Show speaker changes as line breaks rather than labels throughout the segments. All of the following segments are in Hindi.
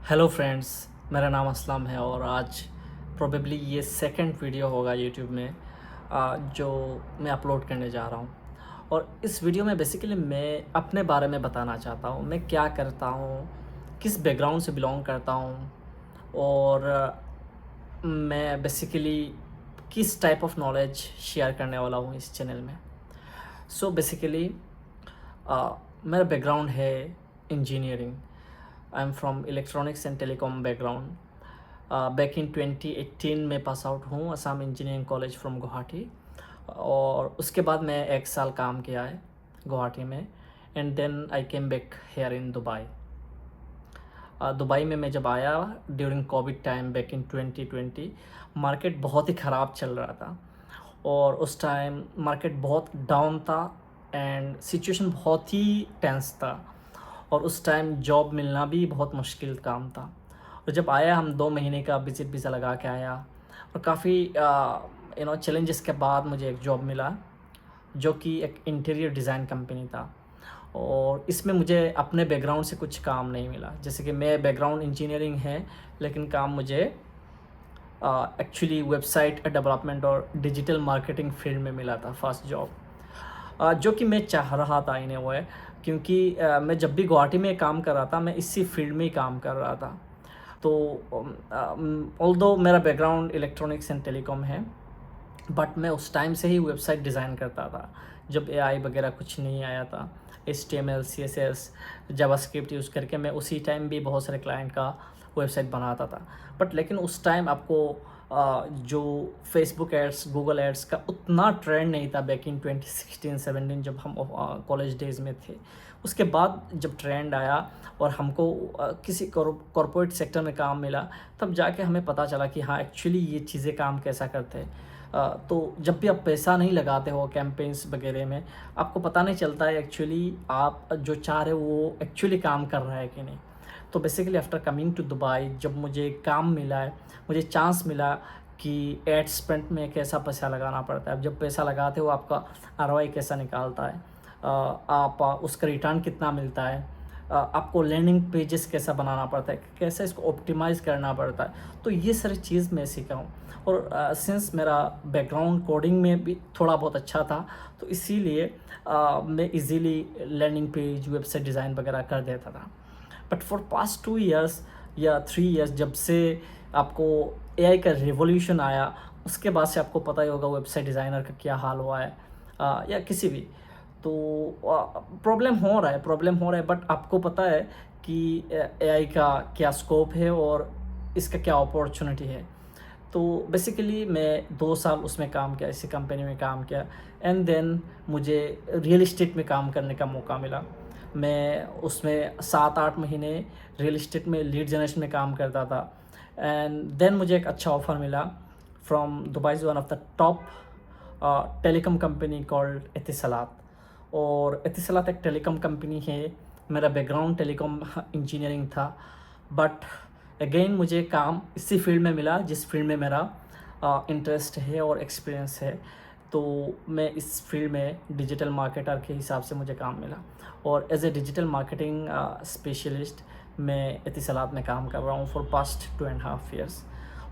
हेलो फ्रेंड्स, मेरा नाम असलम है और आज प्रोबेबली ये सेकंड वीडियो होगा यूट्यूब में जो मैं अपलोड करने जा रहा हूँ। और इस वीडियो में बेसिकली मैं अपने बारे में बताना चाहता हूँ, मैं क्या करता हूँ, किस बैकग्राउंड से बिलोंग करता हूँ और मैं बेसिकली किस टाइप ऑफ नॉलेज शेयर करने वाला हूँ इस चैनल में। सो बेसिकली मेरा बैकग्राउंड है engineering. I am from electronics and telecom background. Back in 2018 में पास आउट हूँ Assam engineering college from Guwahati. और उसके बाद मैं 1 साल काम किया है गुवाहाटी में and then I came back here in Dubai. Dubai में मैं जब आया during COVID time back in 2020, market बहुत ही ख़राब चल रहा था और उस टाइम मार्केट बहुत डाउन था एंड सिचुएशन बहुत ही टेंस था और उस टाइम जॉब मिलना भी बहुत मुश्किल काम था। और जब आया हम 2 महीने का विजिट वीज़ा लगा के आया और काफ़ी चैलेंजेस के बाद मुझे एक जॉब मिला जो कि एक इंटीरियर डिज़ाइन कंपनी था। और इसमें मुझे अपने बैकग्राउंड से कुछ काम नहीं मिला, जैसे कि मैं बैकग्राउंड इंजीनियरिंग है लेकिन काम मुझे एक्चुअली वेबसाइट डेवलपमेंट और डिजिटल मार्केटिंग फील्ड में मिला था फर्स्ट जॉब, जो कि मैं चाह रहा था इन ए वे, क्योंकि मैं जब भी गुवाहाटी में काम कर रहा था मैं इसी फील्ड में ही काम कर रहा था। तो ऑल्दो मेरा बैकग्राउंड इलेक्ट्रॉनिक्स एंड टेलीकॉम है बट मैं उस टाइम से ही वेबसाइट डिज़ाइन करता था जब एआई वगैरह कुछ नहीं आया था। HTML CSS जावास्क्रिप्ट यूज़ करके मैं उसी टाइम भी बहुत सारे क्लाइंट का वेबसाइट बनाता था। बट लेकिन उस टाइम आपको जो फेसबुक एड्स गूगल एड्स का उतना ट्रेंड नहीं था बैक इन 2016-17 जब हम कॉलेज डेज़ में थे। उसके बाद जब ट्रेंड आया और हमको किसी कॉरपोरेट सेक्टर में काम मिला तब जाके हमें पता चला कि हाँ एक्चुअली ये चीज़ें काम कैसा करते हैं। तो जब भी आप पैसा नहीं लगाते हो कैंपेन्स वगैरह में आपको पता नहीं चलता है एक्चुअली आप जो चाह रहे हो वो एक्चुअली काम कर रहा है कि नहीं। तो basically after coming to Dubai जब मुझे काम मिला है, मुझे चांस मिला कि एड स्पेंड में कैसा पैसा लगाना पड़ता है। अब जब पैसा लगाते हो आपका ROI कैसा निकालता है, आप उसका रिटर्न कितना मिलता है, आपको लैंडिंग पेजेस कैसा बनाना पड़ता है, कैसे इसको ऑप्टिमाइज़ करना पड़ता है। तो ये सारी चीज़ मैं सीखा हूँ और सिंस मेरा बैकग्राउंड कोडिंग में भी थोड़ा बहुत अच्छा था तो इसीलिए मैं easily landing page website design वगैरह कर देता था। बट फॉर पास्ट 2 इयर्स या 3 इयर्स जब से आपको AI का रिवॉल्यूशन आया उसके बाद से आपको पता ही होगा वेबसाइट डिज़ाइनर का क्या हाल हुआ है, या किसी भी। तो प्रॉब्लम हो रहा है बट आपको पता है कि AI का क्या स्कोप है और इसका क्या अपॉर्चुनिटी है। तो बेसिकली मैं 2 साल उसमें काम किया, इसी कंपनी में काम किया एंड देन मुझे रियल इस्टेट में काम करने का मौका मिला। मैं उसमें 7-8 महीने रियल इस्टेट में लीड जनरेशन में काम करता था एंड देन मुझे एक अच्छा ऑफ़र मिला from Dubai one of the top telecom company called Etisalat. और एतिसलात एक टेलीकॉम कंपनी है। मेरा बैकग्राउंड टेलीकॉम इंजीनियरिंग था बट अगेन मुझे काम इसी फील्ड में मिला जिस फील्ड में मेरा इंटरेस्ट है और एक्सपीरियंस है। तो मैं इस फील्ड में डिजिटल मार्केटर के हिसाब से मुझे काम मिला और as a digital marketing specialist मैं एतिसलात में काम कर रहा हूँ फॉर पास्ट 2.5 years।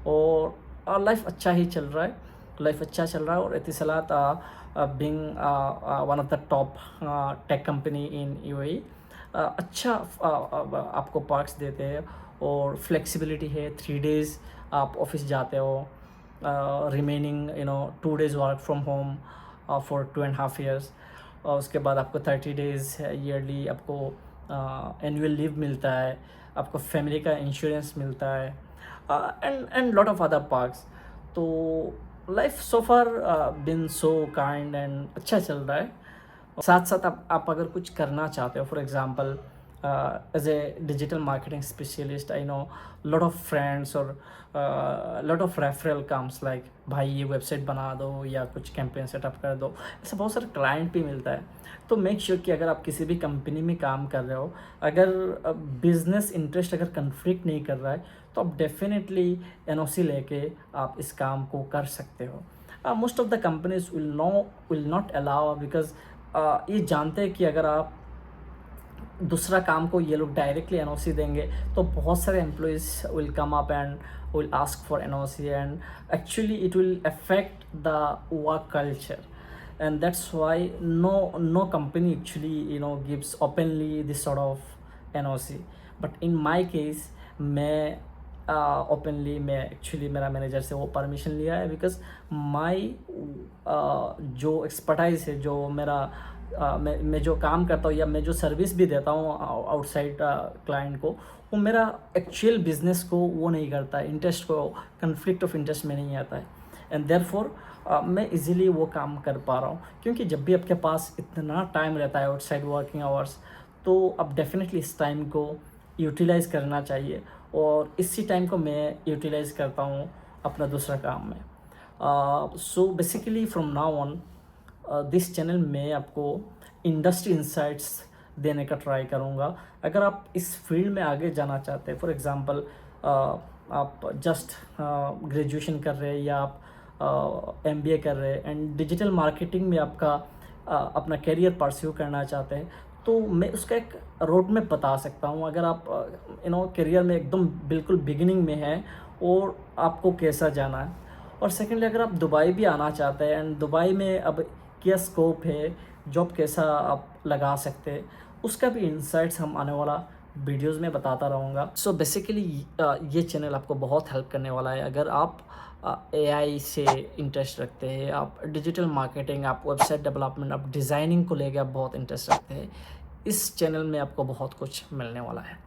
और लाइफ अच्छा ही चल रहा है, लाइफ अच्छा चल रहा है। और Etisalat being one of the top tech company in UAE अच्छा आपको पार्क्स देते हैं और फ्लेक्सिबिलिटी है। 3 days आप ऑफिस जाते हो, remaining 2 days work from home for 2.5 years। और उसके बाद आपको 30 days ईयरली आपको एनुअल लीव मिलता है, आपको फैमिली का इंश्योरेंस मिलता है and lot of other perks. तो life so far been so kind and अच्छा चल रहा है। साथ साथ आप अगर कुछ करना चाहते हो, for example as a digital marketing specialist I know lot of friends और lot of referral comes like भाई ये वेबसाइट बना दो या कुछ कैंपेन सेटअप कर दो, ऐसा बहुत सारा क्लाइंट भी मिलता है। तो मेक श्योर कि अगर आप किसी भी कंपनी में काम कर रहे हो, अगर बिजनेस इंटरेस्ट अगर कन्फ्लिक्ट नहीं कर रहा है तो आप डेफिनेटली NOC लेके आप इस काम को कर सकते हो। Most of the companies will not allow because ये जानते हैं कि अगर आप दूसरा काम को ये लोग डायरेक्टली एनओसी देंगे, तो बहुत सारे employees will come up and will ask for NOC, and actually it will affect the work culture, and that's why no company actually gives openly this sort of NOC. But in my case, मैं ओपनली मैं एक्चुअली मेरा मैनेजर से वो परमिशन लिया है, बिकॉज माई जो एक्सपर्टाइज है, जो मेरा मैं जो काम करता हूँ या मैं जो सर्विस भी देता हूँ आउटसाइड क्लाइंट को, वो मेरा एक्चुअल बिजनेस को वो नहीं करता है, इंटरेस्ट को, कन्फ्लिक्ट ऑफ इंटरेस्ट में नहीं आता है, एंड देयरफॉर मैं इजीली वो काम कर पा रहा हूँ। क्योंकि जब भी आपके पास इतना टाइम रहता है आउटसाइड वर्किंग आवर्स, तो आप डेफिनेटली इस टाइम को यूटिलाइज़ करना चाहिए, और इसी टाइम को मैं यूटिलाइज़ करता हूँ अपना दूसरा काम में। So basically from now on this channel में आपको इंडस्ट्री इंसाइट्स देने का ट्राई करूँगा। अगर आप इस फील्ड में आगे जाना चाहते हैं, फॉर एग्ज़ाम्पल आप जस्ट ग्रेजुएशन कर रहे हैं या आप MBA कर रहे हैं एंड डिजिटल मार्केटिंग में आपका अपना करियर परस्यू करना चाहते हैं, तो मैं उसका एक रोड मैप बता सकता हूँ। अगर आप करियर में एकदम बिल्कुल बिगिनिंग में हैं और आपको कैसा जाना है, और सेकेंडली अगर आप दुबई भी आना चाहते हैं एंड दुबई में अब क्या स्कोप है, जॉब कैसा आप लगा सकते हैं, उसका भी इंसाइट्स हम आने वाला वीडियोज़ में बताता रहूँगा। सो बेसिकली ये चैनल आपको बहुत हेल्प करने वाला है। अगर आप AI से इंटरेस्ट रखते हैं, आप डिजिटल मार्केटिंग, आप वेबसाइट डेवलपमेंट, आप डिज़ाइनिंग को लेकर आप बहुत इंटरेस्ट रखते हैं, इस चैनल में आपको बहुत कुछ मिलने वाला है।